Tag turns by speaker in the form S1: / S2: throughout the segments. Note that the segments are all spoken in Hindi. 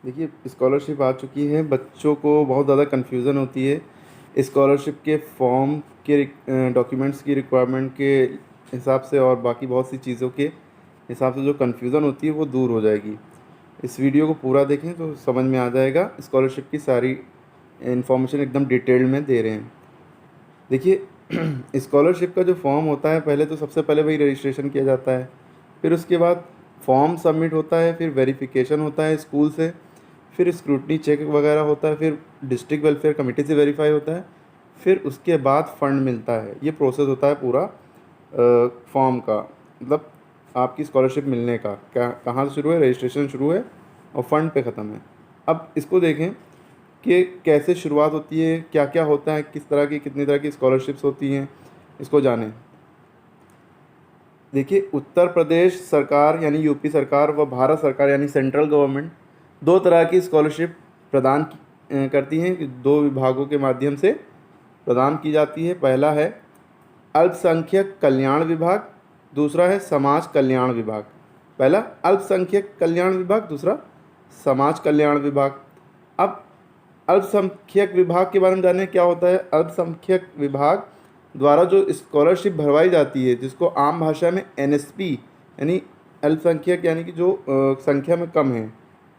S1: देखिए, स्कॉलरशिप आ चुकी है, बच्चों को बहुत ज़्यादा कन्फ्यूज़न होती है। स्कॉलरशिप के फॉर्म के डॉक्यूमेंट्स की रिक्वायरमेंट के हिसाब से और बाकी बहुत सी चीज़ों के हिसाब से जो कन्फ्यूज़न होती है वो दूर हो जाएगी। इस वीडियो को पूरा देखें तो समझ में आ जाएगा। स्कॉलरशिप की सारी इन्फॉर्मेशन एकदम डिटेल्ड में दे रहे हैं। देखिए, स्कॉलरशिप का जो फॉर्म होता है, पहले तो सबसे पहले वही रजिस्ट्रेशन किया जाता है, फिर उसके बाद फॉर्म सबमिट होता है, फिर वेरिफिकेशन होता है स्कूल से, फिर स्क्रूटनी चेक वगैरह होता है, फिर डिस्ट्रिक्ट वेलफेयर कमेटी से वेरीफाई होता है, फिर उसके बाद फ़ंड मिलता है। ये प्रोसेस होता है पूरा फॉर्म का, मतलब आपकी स्कॉलरशिप मिलने का क्या कहाँ से शुरू है, रजिस्ट्रेशन शुरू है और फंड पे ख़त्म है। अब इसको देखें कि कैसे शुरुआत होती है, क्या क्या होता है, किस तरह की कितनी तरह की स्कॉलरशिप्स होती हैं, इसको जानें। देखिए, उत्तर प्रदेश सरकार यानी यूपी सरकार व भारत सरकार यानी सेंट्रल गवर्नमेंट दो तरह की स्कॉलरशिप प्रदान करती हैं, कि दो विभागों के माध्यम से प्रदान की जाती है। पहला है अल्पसंख्यक कल्याण विभाग, दूसरा है समाज कल्याण विभाग। पहला अल्पसंख्यक कल्याण विभाग, दूसरा समाज कल्याण विभाग। अब अल्पसंख्यक विभाग के बारे में जानें, क्या होता है। अल्पसंख्यक विभाग द्वारा जो स्कॉलरशिप भरवाई जाती है, जिसको आम भाषा में एनएसपी यानी अल्पसंख्यक यानी कि जो संख्या में कम है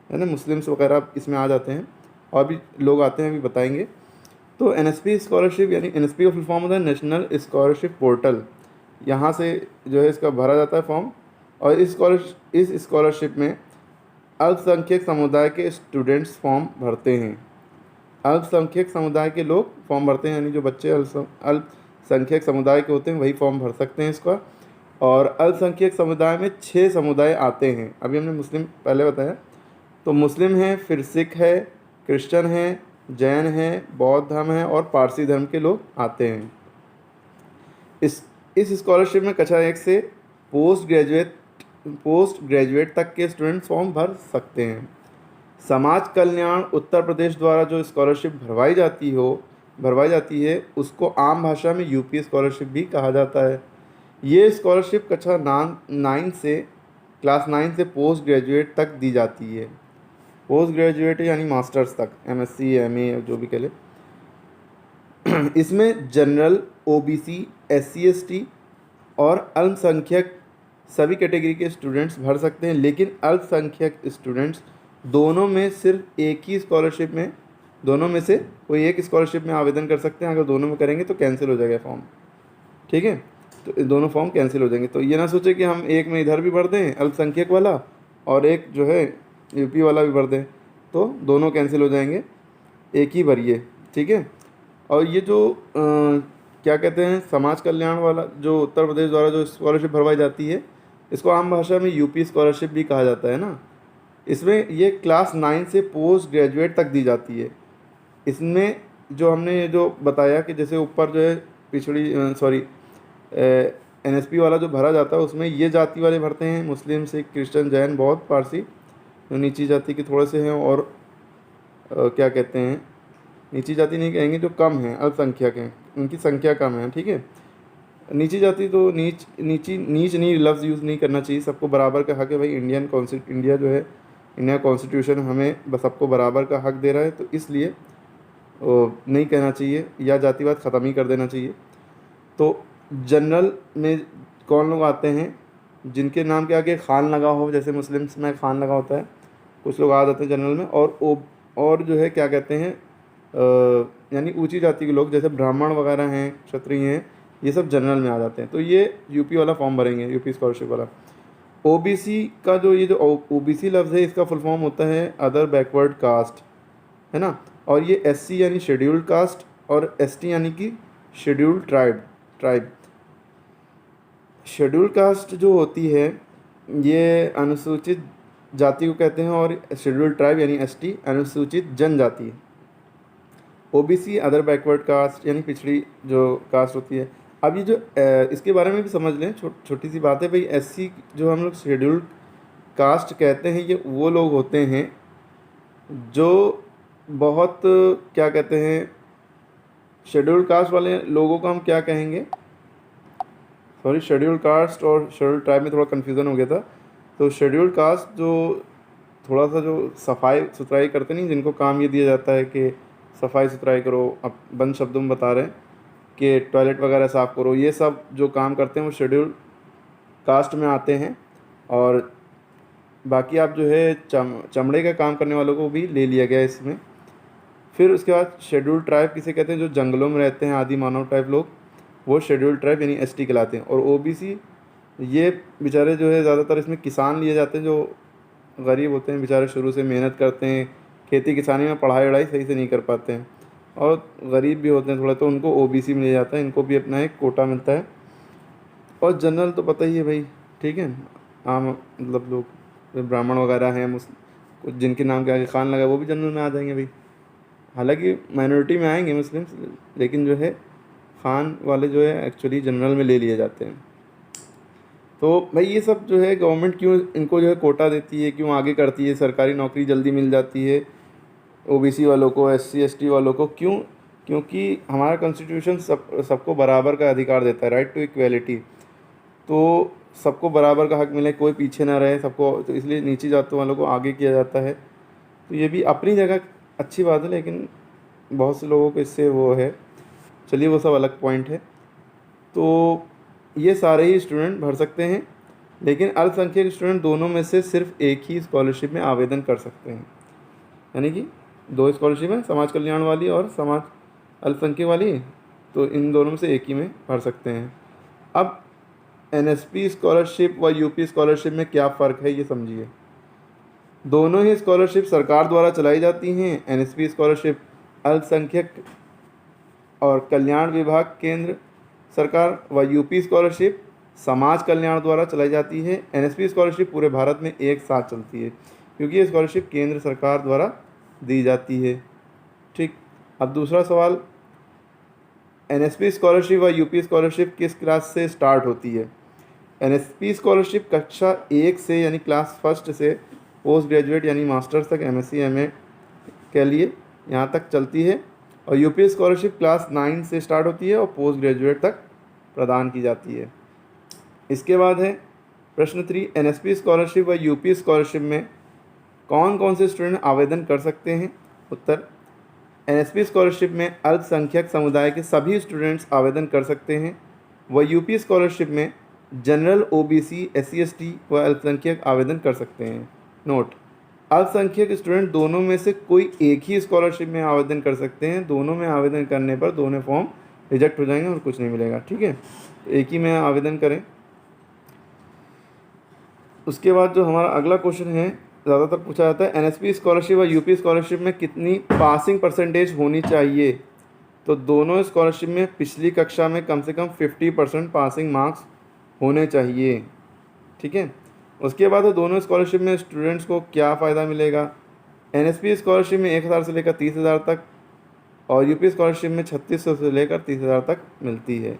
S1: ना, मुस्लिम्स वगैरह इसमें आ जाते हैं और भी लोग आते हैं, अभी बताएंगे। तो एनएसपी स्कॉलरशिप यानी एनएसपी का फुल फॉर्म होता है नेशनल स्कॉलरशिप पोर्टल। यहाँ से जो है इसका भरा जाता है फॉर्म, और इस स्कॉलरशिप में अल्पसंख्यक समुदाय के स्टूडेंट्स फॉर्म भरते हैं। अल्पसंख्यक समुदाय के लोग फॉर्म भरते हैं, यानी जो बच्चे अल्पसंख्यक समुदाय के होते हैं वही फॉर्म भर सकते हैं इसका। और अल्पसंख्यक समुदाय में 6 समुदाय आते हैं। अभी हमने मुस्लिम पहले बताया, तो मुस्लिम है, फिर सिख है, क्रिश्चियन है, जैन है, बौद्ध धर्म है और पारसी धर्म के लोग आते हैं। इस स्कॉलरशिप में कक्षा 1 से पोस्ट ग्रेजुएट तक के स्टूडेंट्स फॉर्म भर सकते हैं। समाज कल्याण उत्तर प्रदेश द्वारा जो स्कॉलरशिप भरवाई जाती है उसको आम भाषा में यूपी स्कॉलरशिप भी कहा जाता है। ये स्कॉलरशिप कक्षा 9 से क्लास 9 से पोस्ट ग्रेजुएट तक दी जाती है। पोस्ट ग्रेजुएट यानी मास्टर्स तक, एमएससी एमए जो भी कह ले। इसमें जनरल, ओबीसी, एससी एसटी और अल्पसंख्यक सभी कैटेगरी के स्टूडेंट्स भर सकते हैं, लेकिन अल्पसंख्यक स्टूडेंट्स दोनों में से कोई एक स्कॉलरशिप में आवेदन कर सकते हैं। अगर दोनों में करेंगे तो कैंसिल हो जाएगा फॉर्म, ठीक है। तो दोनों फॉर्म कैंसिल हो जाएंगे। तो ये ना सोचे कि हम एक में इधर भी भर दें अल्पसंख्यक वाला और एक जो है यूपी वाला भी भर दें, तो दोनों कैंसिल हो जाएंगे, एक ही भरिए, ठीक है। और ये जो क्या कहते हैं, समाज कल्याण वाला जो उत्तर प्रदेश द्वारा जो स्कॉलरशिप भरवाई जाती है, इसको आम भाषा में यूपी स्कॉलरशिप भी कहा जाता है ना। इसमें ये क्लास 9 से पोस्ट ग्रेजुएट तक दी जाती है। इसमें जो हमने जो बताया कि जैसे ऊपर जो है एनएसपी वाला जो भरा जाता है उसमें ये जाति वाले भरते हैं, मुस्लिम, सिख, क्रिश्चियन, जैन, बौद्ध, पारसी, जो नीची जाति के थोड़े से हैं। और क्या कहते हैं, नीची जाति नहीं कहेंगे, जो कम हैं, अल्पसंख्यक हैं, उनकी संख्या कम है, ठीक है। नीची जाति तो नीच नहीं लफ्ज़ यूज़ नहीं करना चाहिए, सबको बराबर का हक है भाई। इंडिया जो है, इंडिया कॉन्स्टिट्यूशन हमें बस सबको बराबर का हक दे रहा है, तो इसलिए नहीं कहना चाहिए, या जातिवाद ख़त्म ही कर देना चाहिए। तो जनरल में कौन लोग आते हैं, जिनके नाम के आगे खान लगा हो, जैसे मुस्लिम्स में खान लगा होता है, कुछ लोग आ जाते हैं जनरल में। और जो है क्या कहते हैं, यानी ऊंची जाति के लोग जैसे ब्राह्मण वगैरह हैं, क्षत्रिय हैं, ये सब जनरल में आ जाते हैं। तो ये यूपी वाला फॉर्म भरेंगे, यूपी स्कॉलरशिप वाला। ओबीसी का जो ये जो ओबीसी लफ्ज़ है, इसका फुल फॉर्म होता है अदर बैकवर्ड कास्ट, है ना। और ये एससी यानी शेड्यूल्ड कास्ट और एसटी यानी कि शेड्यूल्ड ट्राइब। शेड्यूल्ड कास्ट जो होती है ये अनुसूचित जाति को कहते हैं, और शेड्यूल्ड ट्राइब यानी एसटी अनुसूचित जनजाति। ओबीसी अदर बैकवर्ड कास्ट यानी पिछड़ी जो कास्ट होती है। अब ये जो इसके बारे में भी समझ लें, छोटी सी बात है भाई। एससी जो हम लोग शेड्यूल्ड कास्ट कहते हैं, ये वो लोग होते हैं जो बहुत क्या कहते हैं, शेड्यूल्ड कास्ट वाले लोगों को हम क्या कहेंगे, सॉरी, शेड्यूल्ड कास्ट और शेड्यूल्ड ट्राइब में थोड़ा कन्फ्यूज़न हो गया था। तो शेड्यूल्ड कास्ट जो थोड़ा सा जो सफाई सुथराई करते नहीं, जिनको काम ये दिया जाता है कि सफाई सुथराई करो, अब बंद शब्दों में बता रहे हैं कि टॉयलेट वगैरह साफ़ करो, ये सब जो काम करते हैं वो शेड्यूल कास्ट में आते हैं। और बाकी आप जो है चमड़े का काम करने वालों को भी ले लिया गया है इसमें। फिर उसके बाद शेड्यूल ट्राइब किसे कहते हैं, जो जंगलों में रहते हैं आदि मानव टाइप लोग, वो शेड्यूल ट्राइब यानी एसटी कहलाते हैं। और ओबीसी, ये बेचारे जो है ज़्यादातर इसमें किसान लिए जाते हैं, जो गरीब होते हैं बेचारे, शुरू से मेहनत करते हैं, खेती किसानी में पढ़ाई वढ़ाई सही से नहीं कर पाते हैं और गरीब भी होते हैं थोड़ा, तो उनको ओबीसी में लिया जाता है, इनको भी अपना एक कोटा मिलता है। और जनरल तो पता ही है भाई, ठीक है, आम मतलब लोग, जो ब्राह्मण वगैरह हैं, कुछ जिनके नाम के आगे खान लगा, वो भी जनरल में आ जाएंगे भाई। हालांकि माइनॉरिटी में आएंगे मुस्लिम्स, लेकिन जो है खान वाले जो है एक्चुअली जनरल में ले लिए जाते हैं। तो भाई ये सब जो है गवर्नमेंट क्यों इनको जो है कोटा देती है, क्यों आगे करती है, सरकारी नौकरी जल्दी मिल जाती है ओबीसी वालों को, एससी एसटी वालों को, क्यों? क्योंकि हमारा कॉन्स्टिट्यूशन सबको बराबर का अधिकार देता है, राइट टू इक्वेलिटी। तो सबको बराबर का हक मिले, कोई पीछे ना रहे सबको, तो इसलिए नीची जातों वालों को आगे किया जाता है। तो ये भी अपनी जगह अच्छी बात है, लेकिन बहुत से लोगों को इससे वो है, चलिए वो सब अलग पॉइंट है। तो ये सारे ही स्टूडेंट भर सकते हैं, लेकिन अल्पसंख्यक स्टूडेंट दोनों में से सिर्फ एक ही स्कॉलरशिप में आवेदन कर सकते हैं। यानी कि दो स्कॉलरशिप है, समाज कल्याण वाली और समाज अल्पसंख्यक वाली, तो इन दोनों में से एक ही में भर सकते हैं। अब एनएसपी स्कॉलरशिप व यूपी स्कॉलरशिप में क्या फ़र्क है ये समझिए। दोनों ही स्कॉलरशिप सरकार द्वारा चलाई जाती हैं। एनएसपी स्कॉलरशिप अल्पसंख्यक और कल्याण विभाग केंद्र सरकार व यूपी स्कॉलरशिप समाज कल्याण द्वारा चलाई जाती है। एनएसपी स्कॉलरशिप पूरे भारत में एक साथ चलती है, क्योंकि ये स्कॉलरशिप केंद्र सरकार द्वारा दी जाती है। ठीक, अब दूसरा सवाल, एनएसपी स्कॉलरशिप व यूपी स्कॉलरशिप किस क्लास से स्टार्ट होती है? एनएसपी स्कॉलरशिप कक्षा 1 से यानी क्लास फर्स्ट से पोस्ट ग्रेजुएट यानी मास्टर्स तक, एमएससी एमए के लिए यहाँ तक चलती है। और यूपी स्कॉलरशिप क्लास 9 से स्टार्ट होती है और पोस्ट ग्रेजुएट तक प्रदान की जाती है। इसके बाद है प्रश्न 3, एनएसपी स्कॉलरशिप व यूपी स्कॉलरशिप में कौन कौन से स्टूडेंट आवेदन कर सकते हैं? उत्तर, एनएसपी स्कॉलरशिप में अल्पसंख्यक समुदाय के सभी स्टूडेंट्स आवेदन कर सकते हैं व यूपी स्कॉलरशिप में जनरल, ओबीसी, एससी एसटी व अल्पसंख्यक आवेदन कर सकते हैं। नोट, अल्पसंख्यक स्टूडेंट दोनों में से कोई एक ही स्कॉलरशिप में आवेदन कर सकते हैं। दोनों में आवेदन करने पर दोनों फॉर्म रिजेक्ट हो जाएंगे और कुछ नहीं मिलेगा, ठीक है, एक ही में आवेदन करें। उसके बाद जो हमारा अगला क्वेश्चन है, ज़्यादातर पूछा जाता है, एनएसपी स्कॉलरशिप व यूपी स्कॉलरशिप में कितनी पासिंग परसेंटेज होनी चाहिए? तो दोनों स्कॉलरशिप में पिछली कक्षा में कम से कम 50% पासिंग मार्क्स होने चाहिए, ठीक है। उसके बाद दोनों स्कॉलरशिप में स्टूडेंट्स को क्या फ़ायदा मिलेगा? एनएसपी स्कॉलरशिप में 1000 से लेकर 30,000 तक और यूपी स्कॉलरशिप में 3600 से लेकर 30,000 तक मिलती है।